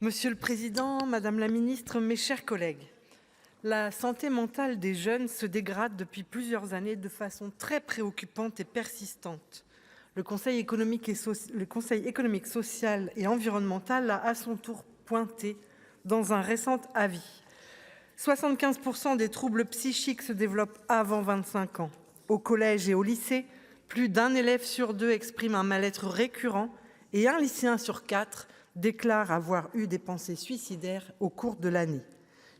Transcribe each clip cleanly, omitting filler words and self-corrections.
Monsieur le Président, Madame la Ministre, mes chers collègues, la santé mentale des jeunes se dégrade depuis plusieurs années de façon très préoccupante et persistante. Le Conseil économique, social et environnemental l'a à son tour pointé dans un récent avis. 75% des troubles psychiques se développent avant 25 ans. Au collège et au lycée, plus d'un élève sur deux exprime un mal-être récurrent et un lycéen sur 4 déclare avoir eu des pensées suicidaires au cours de l'année.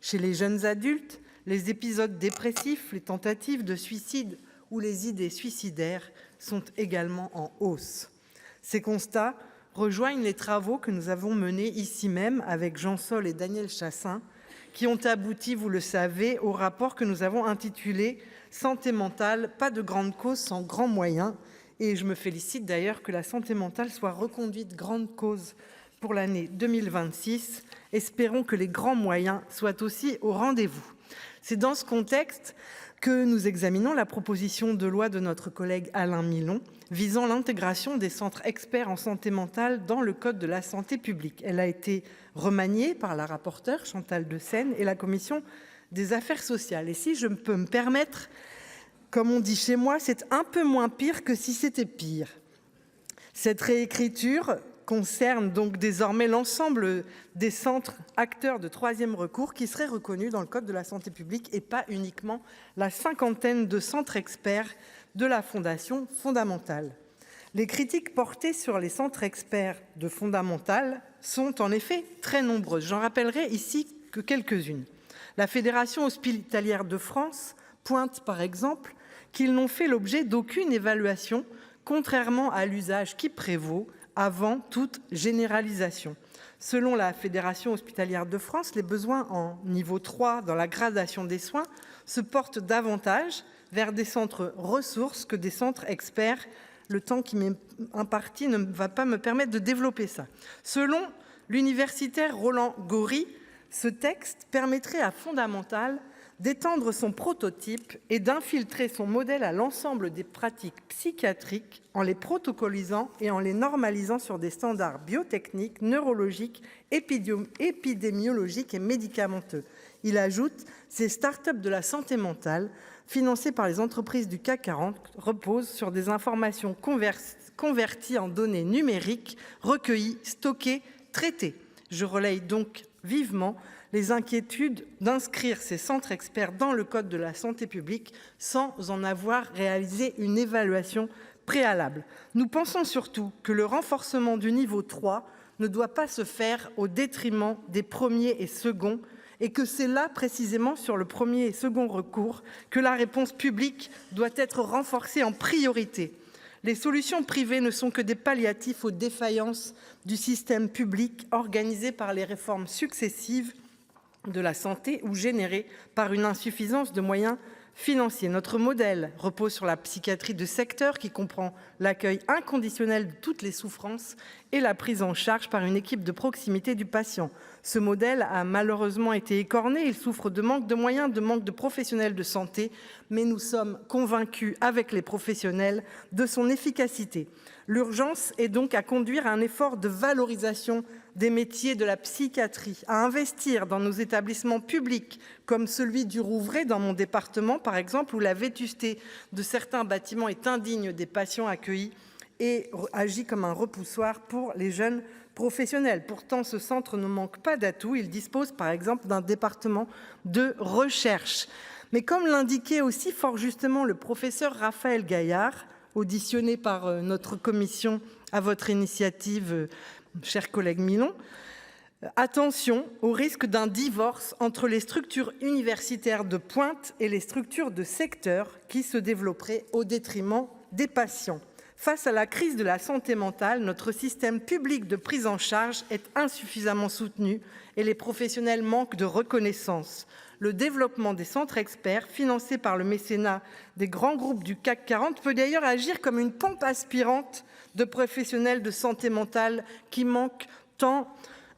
Chez les jeunes adultes, les épisodes dépressifs, les tentatives de suicide ou les idées suicidaires sont également en hausse. Ces constats rejoignent les travaux que nous avons menés ici même avec Jean Sol et Daniel Chassaing, qui ont abouti, vous le savez, au rapport que nous avons intitulé « Santé mentale, pas de grande cause sans grands moyens ». Et je me félicite d'ailleurs que la santé mentale soit reconduite grande cause pour l'année 2026. Espérons que les grands moyens soient aussi au rendez-vous. C'est dans ce contexte que nous examinons la proposition de loi de notre collègue Alain Milon visant l'intégration des centres experts en santé mentale dans le code de la santé publique. Elle a été remaniée par la rapporteure Chantal Deseyne et la commission des affaires sociales. Et si je peux me permettre, comme on dit chez moi, c'est un peu moins pire que si c'était pire. Cette réécriture concerne donc désormais l'ensemble des centres acteurs de troisième recours qui seraient reconnus dans le code de la santé publique et pas uniquement la cinquantaine de centres experts de la Fondation fondamentale. Les critiques portées sur les centres experts de fondamentale sont en effet très nombreuses. J'en rappellerai ici que quelques-unes. La Fédération hospitalière de France pointe par exemple qu'ils n'ont fait l'objet d'aucune évaluation, contrairement à l'usage qui prévaut avant toute généralisation. Selon la Fédération hospitalière de France, les besoins en niveau 3 dans la gradation des soins se portent davantage vers des centres ressources que des centres experts. Le temps qui m'est imparti ne va pas me permettre de développer ça. Selon l'universitaire Roland Gori, ce texte permettrait à Fondamental d'étendre son prototype et d'infiltrer son modèle à l'ensemble des pratiques psychiatriques en les protocolisant et en les normalisant sur des standards biotechniques, neurologiques, épidémiologiques et médicamenteux. Il ajoute « Ces startups de la santé mentale, financées par les entreprises du CAC 40, reposent sur des informations converties en données numériques, recueillies, stockées, traitées. » Je relaye donc vivement les inquiétudes d'inscrire ces centres experts dans le code de la santé publique sans en avoir réalisé une évaluation préalable. Nous pensons surtout que le renforcement du niveau 3 ne doit pas se faire au détriment des premiers et seconds et que c'est là précisément sur le premier et second recours que la réponse publique doit être renforcée en priorité. Les solutions privées ne sont que des palliatifs aux défaillances du système public organisé par les réformes successives de la santé ou générées par une insuffisance de moyens financiers. Notre modèle repose sur la psychiatrie de secteur qui comprend l'accueil inconditionnel de toutes les souffrances et la prise en charge par une équipe de proximité du patient. Ce modèle a malheureusement été écorné, il souffre de manque de moyens, de manque de professionnels de santé, mais nous sommes convaincus avec les professionnels de son efficacité. L'urgence est donc à conduire à un effort de valorisation des métiers de la psychiatrie, à investir dans nos établissements publics comme celui du Rouvray dans mon département par exemple, où la vétusté de certains bâtiments est indigne des patients accueillis et agit comme un repoussoir pour les jeunes professionnels. Pourtant, ce centre ne manque pas d'atouts. Il dispose par exemple d'un département de recherche. Mais comme l'indiquait aussi fort justement le professeur Raphaël Gaillard, auditionné par notre commission à votre initiative, cher collègue Milon, attention au risque d'un divorce entre les structures universitaires de pointe et les structures de secteur qui se développeraient au détriment des patients. Face à la crise de la santé mentale, notre système public de prise en charge est insuffisamment soutenu et les professionnels manquent de reconnaissance. Le développement des centres experts, financés par le mécénat des grands groupes du CAC 40, peut d'ailleurs agir comme une pompe aspirante de professionnels de santé mentale qui manquent tant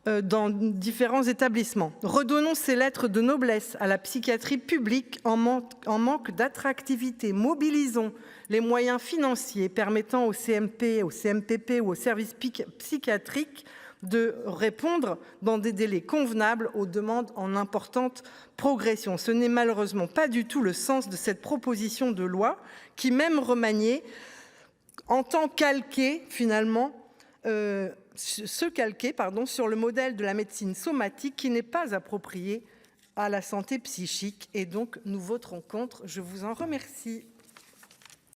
dans différents établissements. Redonnons ces lettres de noblesse à la psychiatrie publique en manque d'attractivité. Mobilisons les moyens financiers permettant au CMP, au CMPP ou aux services psychiatriques de répondre dans des délais convenables aux demandes en importante progression. Ce n'est malheureusement pas du tout le sens de cette proposition de loi qui, même remaniée, entend calquer finalement sur le modèle de la médecine somatique qui n'est pas approprié à la santé psychique, et donc nous voterons contre. Je vous en remercie.